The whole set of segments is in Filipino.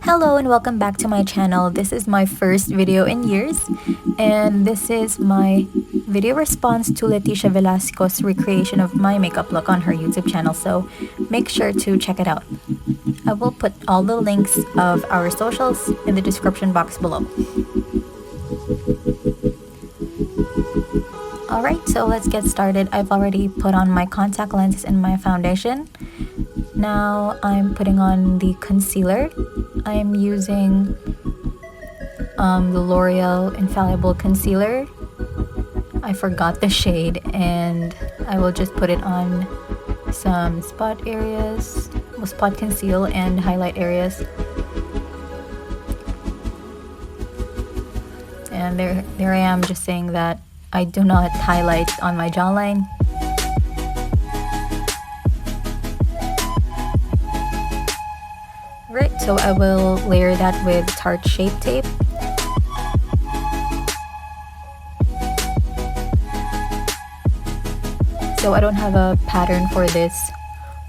Hello and welcome back to my channel. This is my first video in years, and this is my video response to Letisha Velasco's recreation of my makeup look on her YouTube channel, so make sure to check it out. I will put all the links of our socials in the description box below. Alright, so let's get started. I've already put on my contact lenses and my foundation. Now I'm putting on the concealer. I'm using the L'Oreal Infallible Concealer. I forgot the shade, and I will just put it on some spot areas, spot conceal and highlight areas. And there I am, just saying that I do not highlight on my jawline. Right, so I will layer that with Tarte Shape Tape. So I don't have a pattern for this.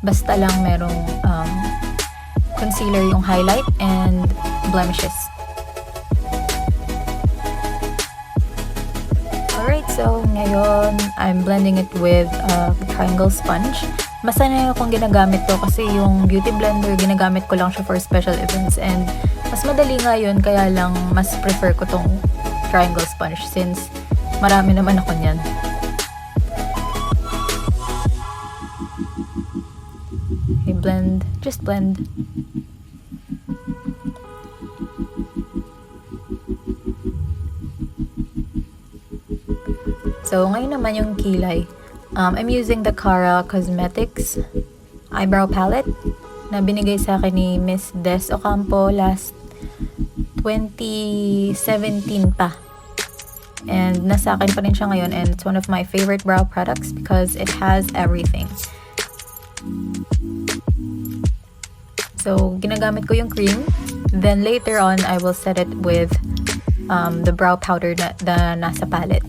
Basta lang merong concealer yung highlight and blemishes. Alright, so ngayon I'm blending it with a triangle sponge. Mas sanay akong ginagamit to kasi yung beauty blender, ginagamit ko lang siya for special events, and mas madali nga yun, kaya lang mas prefer ko tong triangle sponge since marami naman ako niyan. Okay, blend, just blend. So ngayon naman yung kilay. I'm using the Kaale Cosmetics Eyebrow Palette na binigay sa akin ni Miss Des Ocampo last 2017 pa. And nasa akin pa rin siya ngayon, and it's one of my favorite brow products because it has everything. So ginagamit ko yung cream. Then later on, I will set it with the brow powder na nasa palette.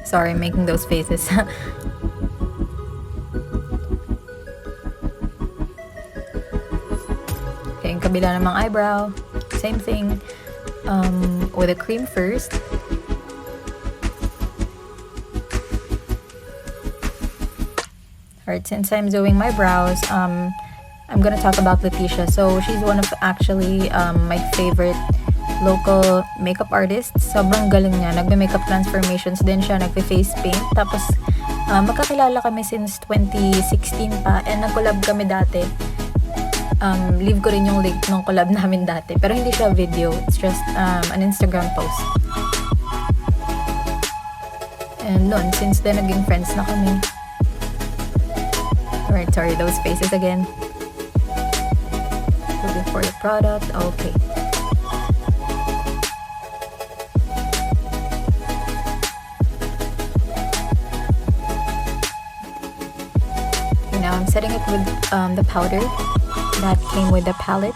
Sorry, I'm making those faces. Okay, yung kabila namang eyebrow. Same thing. With a cream first. Alright, since I'm doing my brows, I'm gonna talk about Letisha. So, she's one of actually my favorite local makeup artist. Sobrang galing niya. Nagbe-makeup transformations din siya, nagbe-face paint. Tapos, magkakilala kami since 2016 pa, and nag-collab kami dati. Leave ko rin yung link ng collab namin dati. Pero hindi siya video. It's just an Instagram post. And nun, since then, naging friends na kami. Alright, sorry, those faces again. Looking for the product. Okay. Now I'm setting it with the powder that came with the palette.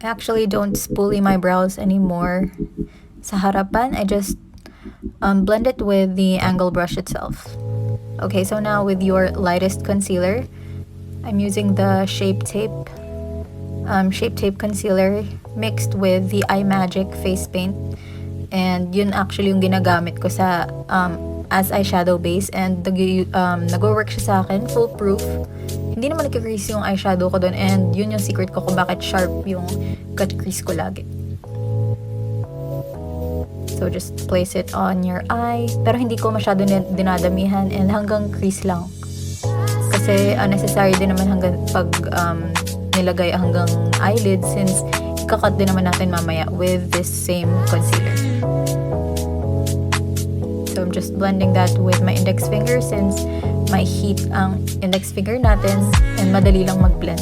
I actually don't spoolie my brows anymore. Sa harapan, I just blend it with the angle brush itself. Okay, so now with your lightest concealer, I'm using the Shape Tape concealer mixed with the iMagic face paint, and yun actually yung ginagamit ko sa as eyeshadow base, and nag-work siya sa akin, foolproof. Hindi naman nag-crease yung eyeshadow ko doon, and yun yung secret ko kung bakit sharp yung cut crease ko lagi. So just place it on your eye, pero hindi ko masyado dinadamihan, and hanggang crease lang. Kasi unnecessary din naman hanggang pag nilagay hanggang eyelid, since ikakat din naman natin mamaya with this same concealer. So I'm just blending that with my index finger since may heat ang index finger natin and madali lang mag-blend.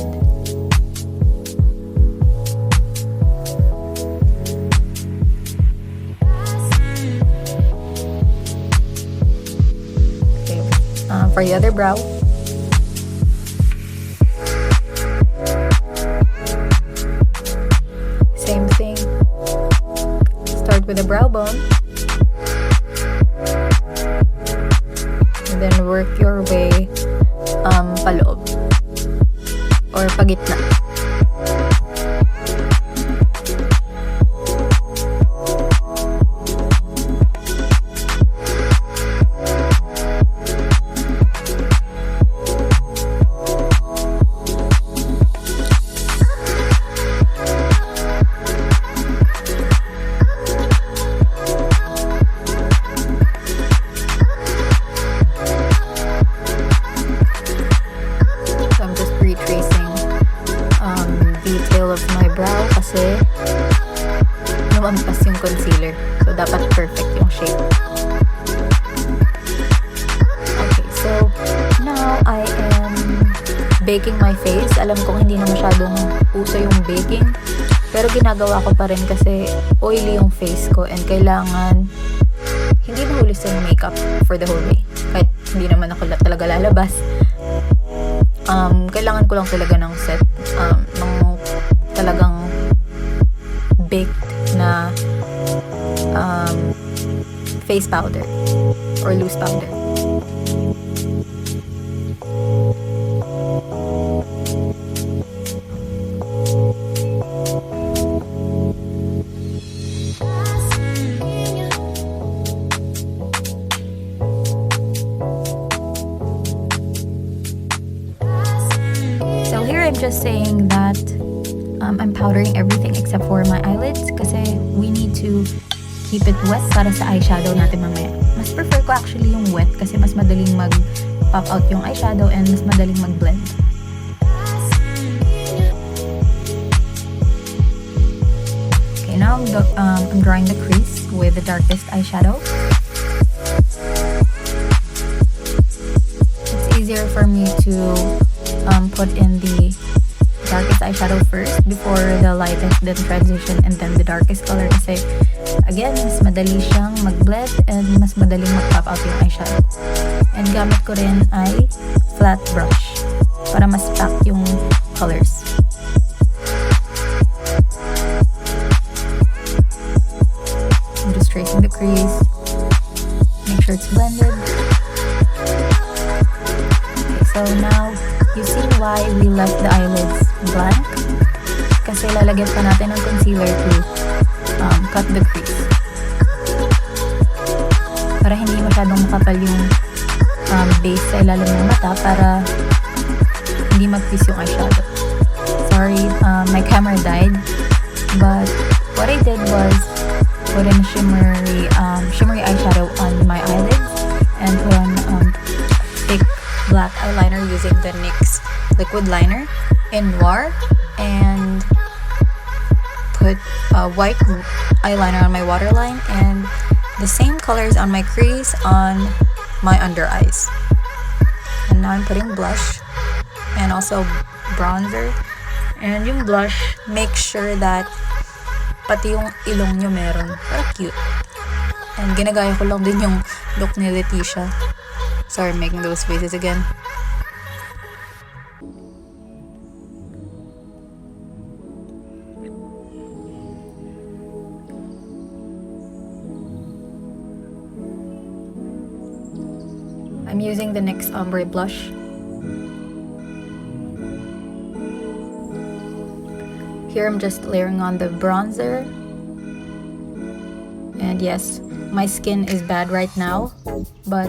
For the other brow, same thing. Start with the brow bone. And then work your way paloob or pagitna. Kasi lumampas yung concealer. So, dapat perfect yung shape. Okay, so now I am baking my face. Alam kong hindi na masyadong uso yung baking. Pero ginagawa ko pa rin kasi oily yung face ko and kailangan hindi mahuli sa makeup for the whole day. Kahit hindi naman ako talaga lalabas. Kailangan ko lang talaga ng set. Ng talagang baked na face powder or loose powder. So here I'm just saying that I'm powdering everything except for my eyelids kasi we need to keep it wet para sa eyeshadow natin mamaya. Mas prefer ko actually yung wet kasi mas madaling mag-pop out yung eyeshadow and mas madaling mag-blend. Okay, now I'm drawing the crease with the darkest eyeshadow. It's easier for me to put in the darkest eyeshadow first before the lightest, then transition, and then the darkest color kasi again, mas madali siyang mag-blend and mas madaling mag-pop out yung eyeshadow. And gamit ko rin ay flat brush para mas pack yung colors. I'm just tracing the crease. Make sure it's blended. Okay, so now you see why we left the eyelids blank? Kasi lalagyan pa natin ng concealer to cut the crease. Para hindi masyadong makapal yung base sa ilalim ng mata para hindi mag-crease yung eyeshadow. Sorry, my camera died. But what I did was put in shimmery eyeshadow on my eyelids and put on thick black eyeliner using the NYX liquid liner in Noir and put white eyeliner on my waterline and the same colors on my crease on my under eyes. And now I'm putting blush and also bronzer. And yung blush, make sure that pati yung ilong nyo meron. Para cute. And ginagaya ko lang din yung look ni Letisha. Sorry, I'm making those faces again. I'm using the NYX ombre blush. Here I'm just layering on the bronzer. And yes, my skin is bad right now, but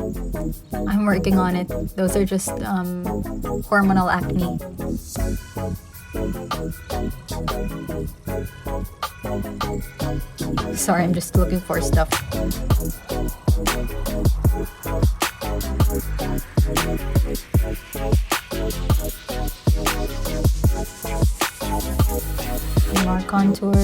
I'm working on it. Those are just hormonal acne. Sorry, I'm just looking for stuff. More contour.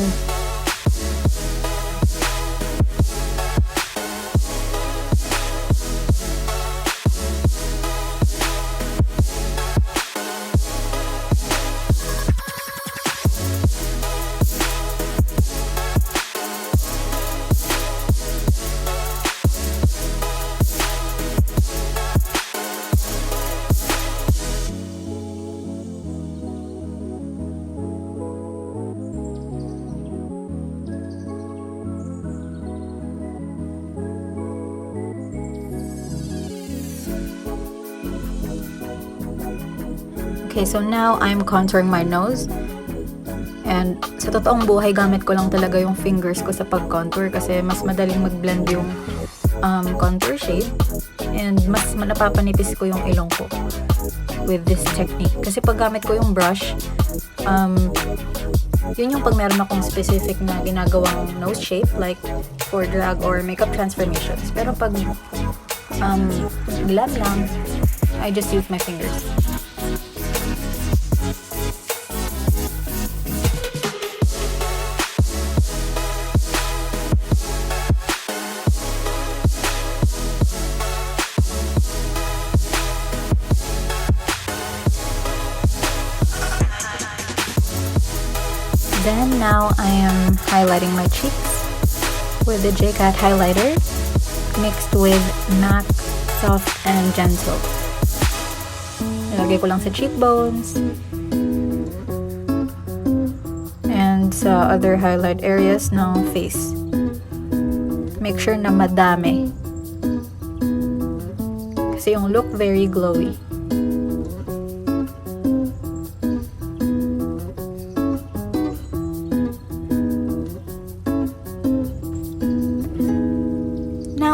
Okay, so now I'm contouring my nose. And sa totoong buhay, gamit ko lang talaga yung fingers ko sa pag-contour kasi mas madaling mag-blend yung contour shade. And mas napapanipis ko yung ilong ko with this technique. Kasi pag gamit ko yung brush, yun yung pag meron akong specific na ginagawang nose shape like for drag or makeup transformations. Pero pag glam lang, I just use my fingers. Then now I am highlighting my cheeks with the J-Cat highlighter mixed with MAC Soft and Gentle. Ilagay ko lang sa cheekbones and sa other highlight areas ng face. Make sure na madami kasi yung look very glowy.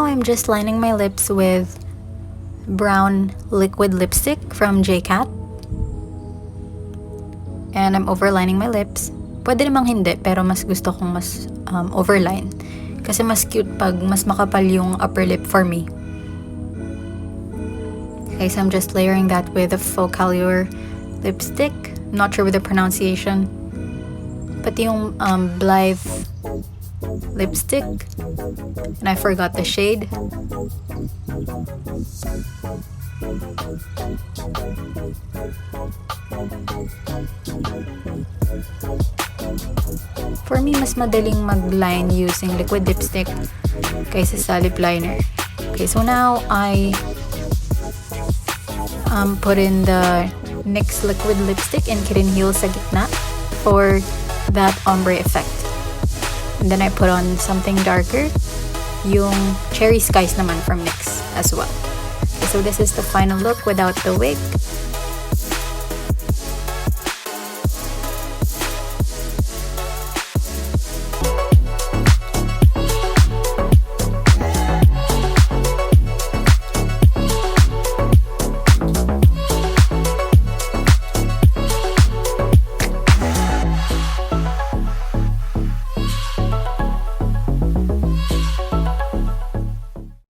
I'm just lining my lips with brown liquid lipstick from J-Cat. And I'm overlining my lips. Pwede namang hindi, pero mas gusto kong mas overline. Kasi mas cute pag mas makapal yung upper lip for me. Okay, so I'm just layering that with a faux Kaale lipstick. I'm not sure with the pronunciation. Pati yung Blythe lipstick, and I forgot the shade. For me, mas madaling mag-line using liquid lipstick kaysa sa lip liner. Okay, so now I put in the NYX liquid lipstick and Kitten Heel sa gitna for that ombre effect. And then I put on something darker, yung Cherry Skies naman from NYX as well. So this is the final look without the wig.